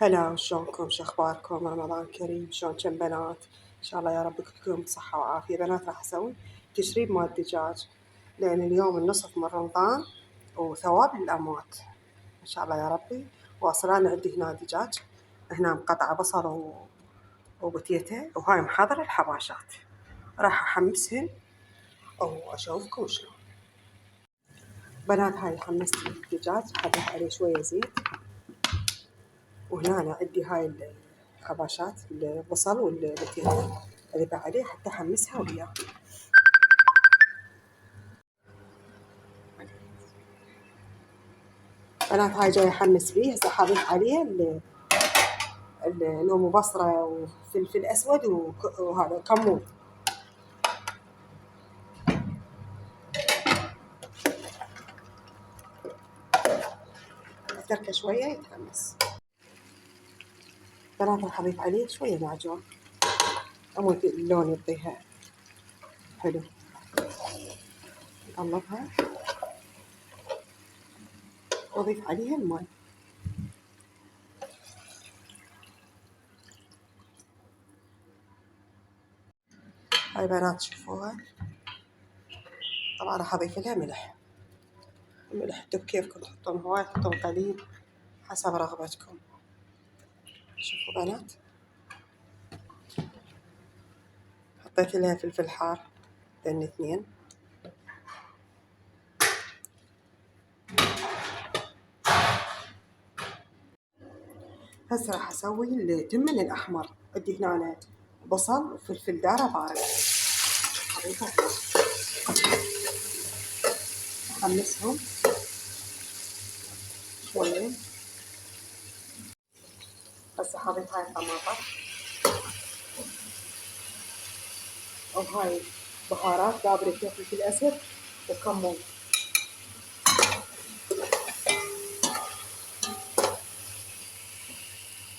هلا، شلونكم؟ شو اخباركم؟ رمضان كريم. شلون كم بنات؟ ان شاء الله يا رب كلكم بصحة وعافية. بنات راح اسوي تشريب مال دجاج، لان اليوم النصف من رمضان وثواب للاموات ان شاء الله يا ربي. واصلا انا عندي هنا دجاج، هنا مقطعة بصل وبتيتة، وهاي محضرة الحباشات راح احمسهن واشوفكم شلون. بنات هاي حمست الدجاج، حطيت عليه شوية زيت، وهنا أنا عندي هاي الحباشات البصل والبتيتة أذبح عليه حتى أحمسها وياه. بنات هاي جاي أحمس فيه، هسه حاضيف عليه لون وبصرة وفلفل أسود وهذا كمون. أتركه شوية يتحمس. بنات راح أضيف عليه شوية معجون أمود اللون يعطيها حلو. نقلبها وأضيف عليها الماء. هاي بنات شوفوها. طبعا راح أضيف لها ملح. الملح انتو بكيفكم، تحطون هواي تحطون قليل حسب رغبتكم. شوفوا بنات، حطيت لها فلفل حار لأن 2. هسه راح أسوي التمن الأحمر. عندي هنا أنا بصل وفلفل دارة بارد، أحمسهم شوية. هسه حطيت هاي الطماطم وهاي بهارات بابريكا فلفل أسود وكمون.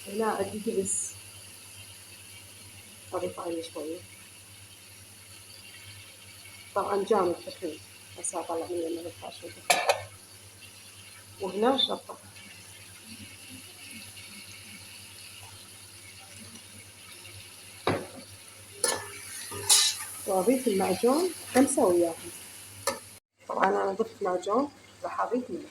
هنا عندي دبس أضيف عليه شوية، طبعا جامد تخين، هسه أطلع منه الملح شوية. وهنا شطة، وأضيف المعجون 5 وياهم. طبعا أنا ضفت معجون، راح أضيف ملح.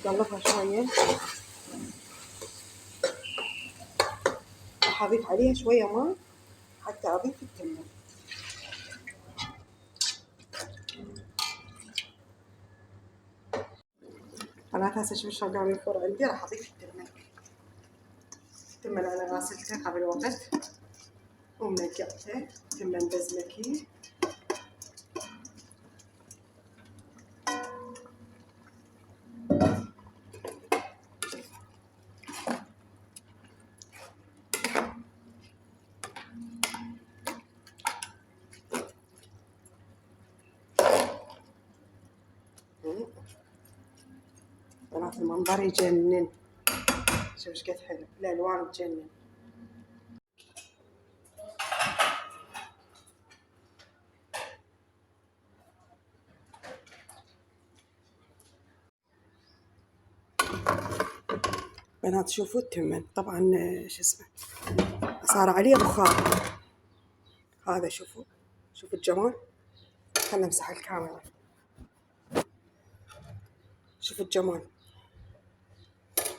أقلبها شوية، راح أضيف عليها شوية ماء حتى أضيف التمن. أنا هسه شوف شلون قام يفور عندي. راح أضيف التمن. التمن أنا غاسلته قبل وقت ومنقعته، تمن بزمكي. بنات المنظر يجنن، شوف ايش قد حلو، الألوان تجنن. بنات شوفوا التمن، طبعا شو اسمه صار عليه بخار. هذا شوفوا، شوفوا الجمال. خلنا نمسح الكاميرا، شوفوا الجمال.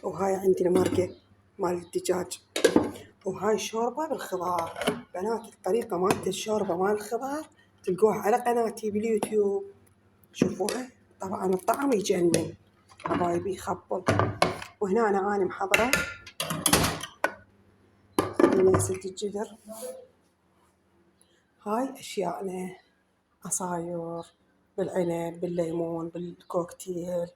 وهاي عندي المرقة مال الدجاج، وهاي شوربة بالخضار. بنات الطريقة مالت الشوربة مال الخضار تلقوها على قناتي باليوتيوب، شوفوها. طبعا الطعم يجنن حبايبي، يخبل. وهنا أنا محضرة نسيت الجدر. هاي أشياءنا، عصاير بالعنب بالليمون بالكوكتيل.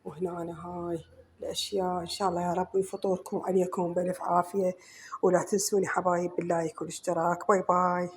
وهنا أنا هاي الأشياء. إن شاء الله يا رب يفطركم عليكم بألف عافية. ولا تنسوني حبايب باللايك والاشتراك. باي باي.